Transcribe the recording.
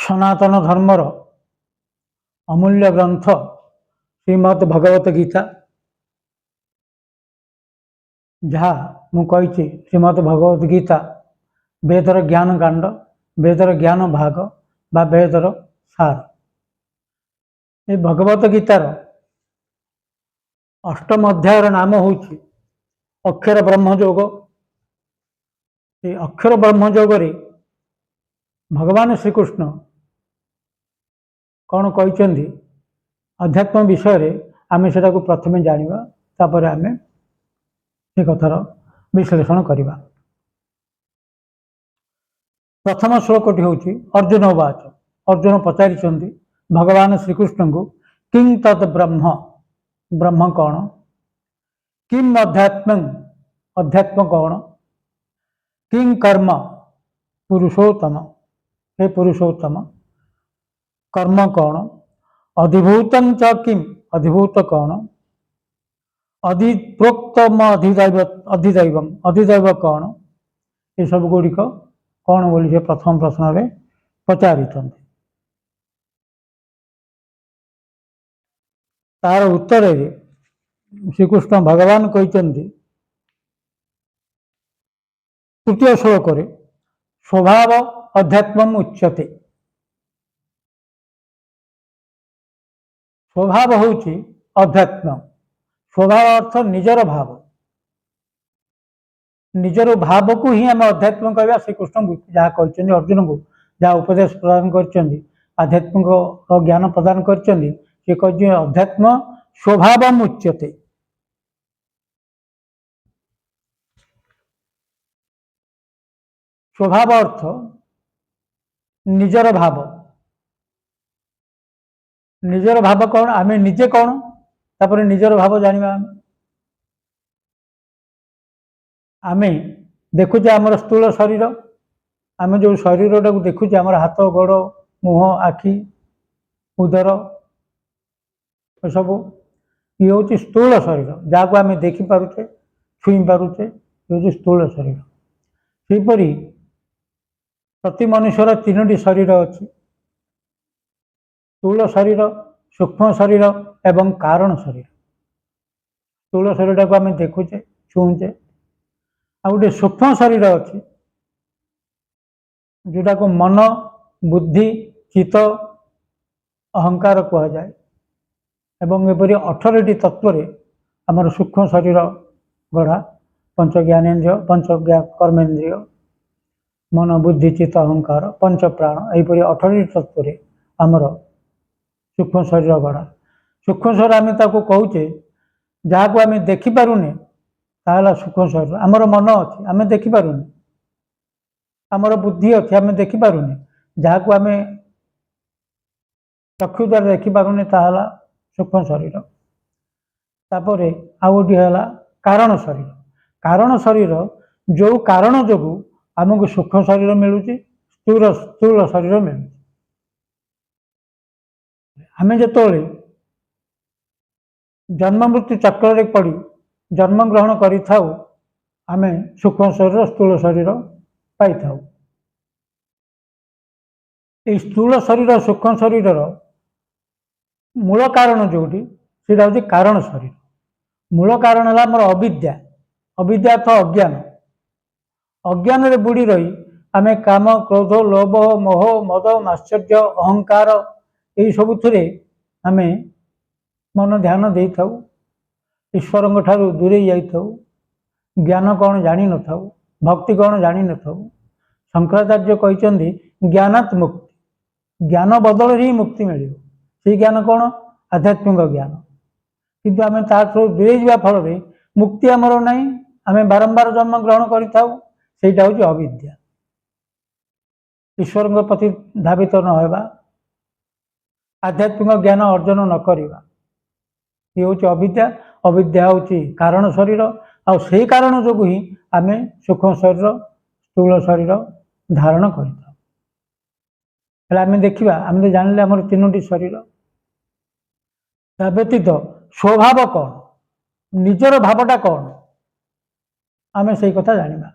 ସନାତନ ଧର୍ମର ଅମୂଲ୍ୟ ଗ୍ରନ୍ଥ ଶ୍ରୀମଦ୍ ଭଗବତ ଗୀତା, ଯାହା ମୁଁ କହିଛି ଶ୍ରୀମଦ୍ ଭଗବତ ଗୀତା ବେଦର ଜ୍ଞାନ କାଣ୍ଡ, ବେଦର ଜ୍ଞାନ ଭାଗ ବା ବେଦର ସାର। ଏ ଭଗବତ ଗୀତାର ଅଷ୍ଟମ ଅଧ୍ୟାୟର ନାମ ହେଉଛି ଅକ୍ଷର ବ୍ରହ୍ମଯୋଗ। ଏ ଅକ୍ଷର ବ୍ରହ୍ମଯୋଗରେ ଭଗବାନ ଶ୍ରୀକୃଷ୍ଣ କ'ଣ କହିଛନ୍ତି ଅଧ୍ୟାତ୍ମ ବିଷୟରେ ଆମେ ସେଟାକୁ ପ୍ରଥମେ ଜାଣିବା, ତାପରେ ଆମେ ସେ କଥାର ବିଶ୍ଳେଷଣ କରିବା। ପ୍ରଥମ ଶ୍ଲୋକଟି ହେଉଛି ଅର୍ଜୁନ ଉବାଚ। ଅର୍ଜୁନ ପଚାରିଛନ୍ତି ଭଗବାନ ଶ୍ରୀକୃଷ୍ଣଙ୍କୁ, କିଂ ତତ୍ ବ୍ରହ୍ମ, ବ୍ରହ୍ମ କ'ଣ? କିଂ ଅଧ୍ୟାତ୍ମଂ, ଅଧ୍ୟାତ୍ମ କ'ଣ? କିଂ କର୍ମ, ପୁରୁଷୋତ୍ତମ, ହେ ପୁରୁଷୋତ୍ତମ କର୍ମ କ'ଣ? ଅଧିଭୂତଂ ଚ କିଂ, ଅଧିଭୂତ କ'ଣ? ଅଧିପ୍ରୋକ୍ତମ ଅଧିଦୈବମ୍, ଅଧିଦୈବ କ'ଣ? ଏସବୁ ଗୁଡ଼ିକ କ'ଣ ବୋଲି ସେ ପ୍ରଥମ ପ୍ରଶ୍ନରେ ପଚାରିଛନ୍ତି। ତାର ଉତ୍ତରରେ ଶ୍ରୀକୃଷ୍ଣ ଭଗବାନ କହିଛନ୍ତି ତୃତୀୟ ଶ୍ଲୋକରେ, ସ୍ୱଭାବ ଅଧ୍ୟାତ୍ମମ୍ ଉଚ୍ୟତେ। ସ୍ୱଭାବ ହେଉଛି ଅଧ୍ୟାତ୍ମ। ସ୍ୱଭାବ ଅର୍ଥ ନିଜର ଭାବ, ନିଜର ଭାବକୁ ହିଁ ଆମେ ଅଧ୍ୟାତ୍ମ କହିବା। ଶ୍ରୀକୃଷ୍ଣ ଯାହା କହିଛନ୍ତି ଅର୍ଜୁନଙ୍କୁ, ଯାହା ଉପଦେଶ ପ୍ରଦାନ କରିଛନ୍ତି, ଆଧ୍ୟାତ୍ମିକ ଜ୍ଞାନ ପ୍ରଦାନ କରିଛନ୍ତି, ସେ କହିଛନ୍ତି ଅଧ୍ୟାତ୍ମ ସ୍ୱଭାବମ୍ ଉଚ୍ୟତେ। ସ୍ୱଭାବ ଅର୍ଥ ନିଜର ଭାବ। ନିଜର ଭାବ କ'ଣ? ଆମେ ନିଜେ କ'ଣ, ତାପରେ ନିଜର ଭାବ ଜାଣିବା। ଆମେ ଦେଖୁଛେ ଆମର ସ୍ଥୂଳ ଶରୀର, ଆମେ ଯେଉଁ ଶରୀରଟାକୁ ଦେଖୁଛେ, ଆମର ହାତ, ଗୋଡ଼, ମୁହଁ, ଆଖି, ଉଦର, ଏସବୁ ଇଏ ହେଉଛି ସ୍ଥୂଳ ଶରୀର, ଯାହାକୁ ଆମେ ଦେଖିପାରୁଛେ, ଛୁଇଁ ପାରୁଛେ, ଇଏ ହେଉଛି ସ୍ଥୂଳ ଶରୀର। ସେହିପରି ପ୍ରତି ମନୁଷ୍ୟର ତିନୋଟି ଶରୀର ଅଛି, ସ୍ଥୂଳ ଶରୀର, ସୂକ୍ଷ୍ମ ଶରୀର ଏବଂ କାରଣ ଶରୀର। ସ୍ଥୂଳ ଶରୀରଟାକୁ ଆମେ ଦେଖୁଛେ, ଛୁଉଁଛେ। ଆଉ ଗୋଟେ ସୂକ୍ଷ୍ମ ଶରୀର ଅଛି, ଯେଉଁଟାକୁ ମନ, ବୁଦ୍ଧି, ଚିତ୍ତ, ଅହଙ୍କାର କୁହାଯାଏ। ଏବଂ ଏପରି 18ଟି ତତ୍ତ୍ୱରେ ଆମର ସୂକ୍ଷ୍ମ ଶରୀର ଗଢ଼ା। ପଞ୍ଚ ଜ୍ଞାନେନ୍ଦ୍ରିୟ, ପଞ୍ଚ କର୍ମେନ୍ଦ୍ରିୟ, ମନ, ବୁଦ୍ଧି, ଚିତ୍ତ, ଅହଙ୍କାର, ପଞ୍ଚ ପ୍ରାଣ, ଏହିପରି 18ଟି ତତ୍ତ୍ୱରେ ଆମର ସୂକ୍ଷ୍ମ ଶରୀର ଗଢ଼ା। ସୂକ୍ଷ୍ମ ଶରୀର ଆମେ ତାକୁ କହୁଛେ, ଯାହାକୁ ଆମେ ଦେଖିପାରୁନେ ତାହା ହେଲା ସୂକ୍ଷ୍ମ ଶରୀର। ଆମର ମନ ଅଛି, ଆମେ ଦେଖିପାରୁନେ। ଆମର ବୁଦ୍ଧି ଅଛି, ଆମେ ଦେଖିପାରୁନେ। ଯାହାକୁ ଆମେ ଚକ୍ଷୁ ଦ୍ୱାରା ଦେଖିପାରୁନେ ତାହା ହେଲା ସୂକ୍ଷ୍ମ ଶରୀର। ତାପରେ ଆଉ ଗୋଟିଏ ହେଲା କାରଣ ଶରୀର। କାରଣ ଶରୀର, ଯେଉଁ କାରଣ ଯୋଗୁଁ ଆମକୁ ସୂକ୍ଷ୍ମ ଶରୀର ମିଳୁଛି, ସ୍ଥୂଳ ଶରୀର ମିଳୁଛି। ଆମେ ଯେତେବେଳେ ଜନ୍ମ ମୃତ୍ୟୁ ଚକ୍ରରେ ପଡ଼ି ଜନ୍ମଗ୍ରହଣ କରିଥାଉ, ଆମେ ସୂକ୍ଷ୍ମ ଶରୀର, ସ୍ଥୂଳ ଶରୀର ପାଇଥାଉ। এই ସ୍ଥୂଳ ଶରୀର, ସୂକ୍ଷ୍ମ ଶରୀରର ମୂଳ କାରଣ ଯେଉଁଠି, ସେଇଟା ହେଉଛି କାରଣ ଶରୀର। ମୂଳ କାରଣ ହେଲା ଆମର ଅବିଦ୍ୟା। ଅବିଦ୍ୟା ଅର୍ଥ ଅଜ୍ଞାନ। ଅଜ୍ଞାନରେ ବୁଡ଼ି ରହି ଆମେ କାମ, କ୍ରୋଧ, ଲୋଭ, ମୋହ, ମଦ, ମାତ୍ସର୍ଯ୍ୟ, ଅହଙ୍କାର, ଏହିସବୁଥିରେ ଆମେ ମନ ଧ୍ୟାନ ଦେଇଥାଉ। ଈଶ୍ୱରଙ୍କ ଠାରୁ ଦୂରେଇ ଯାଇଥାଉ। ଜ୍ଞାନ କ'ଣ ଜାଣିନଥାଉ, ଭକ୍ତି କ'ଣ ଜାଣିନଥାଉ। ଶଙ୍କରାଚାର୍ଯ୍ୟ କହିଛନ୍ତି ଜ୍ଞାନାତ୍ ମୁକ୍ତି। ଜ୍ଞାନ ବଦଳରେ ହିଁ ମୁକ୍ତି ମିଳିବ। ସେଇ ଜ୍ଞାନ କ'ଣ? ଆଧ୍ୟାତ୍ମିକ ଜ୍ଞାନ। କିନ୍ତୁ ଆମେ ତାଠାରୁ ଦୂରେଇ ଯିବା ଫଳରେ ମୁକ୍ତି ଆମର ନାହିଁ, ଆମେ ବାରମ୍ବାର ଜନ୍ମ ଗ୍ରହଣ କରିଥାଉ। ସେଇଟା ହେଉଛି ଅବିଦ୍ୟା। ଈଶ୍ୱରଙ୍କ ପ୍ରତି ଧାବିତ ନ ହେବା, ଆଧ୍ୟାତ୍ମିକ ଜ୍ଞାନ ଅର୍ଜନ ନ କରିବା, ଇଏ ହେଉଛି ଅବିଦ୍ୟା। ଅବିଦ୍ୟା ହେଉଛି କାରଣ ଶରୀର। ଆଉ ସେଇ କାରଣ ଯୋଗୁଁ ହିଁ ଆମେ ସୂକ୍ଷ୍ମ ଶରୀର, ସ୍ଥୂଳ ଶରୀର ଧାରଣ କରିଥାଉ। ହେଲେ ଆମେ ଦେଖିବା, ଆମେ ତ ଜାଣିଲେ ଆମର ତିନୋଟି ଶରୀର। ତା ବ୍ୟତୀତ ସ୍ୱଭାବ କ'ଣ, ନିଜର ଭାବଟା କ'ଣ, ଆମେ ସେଇ କଥା ଜାଣିବା।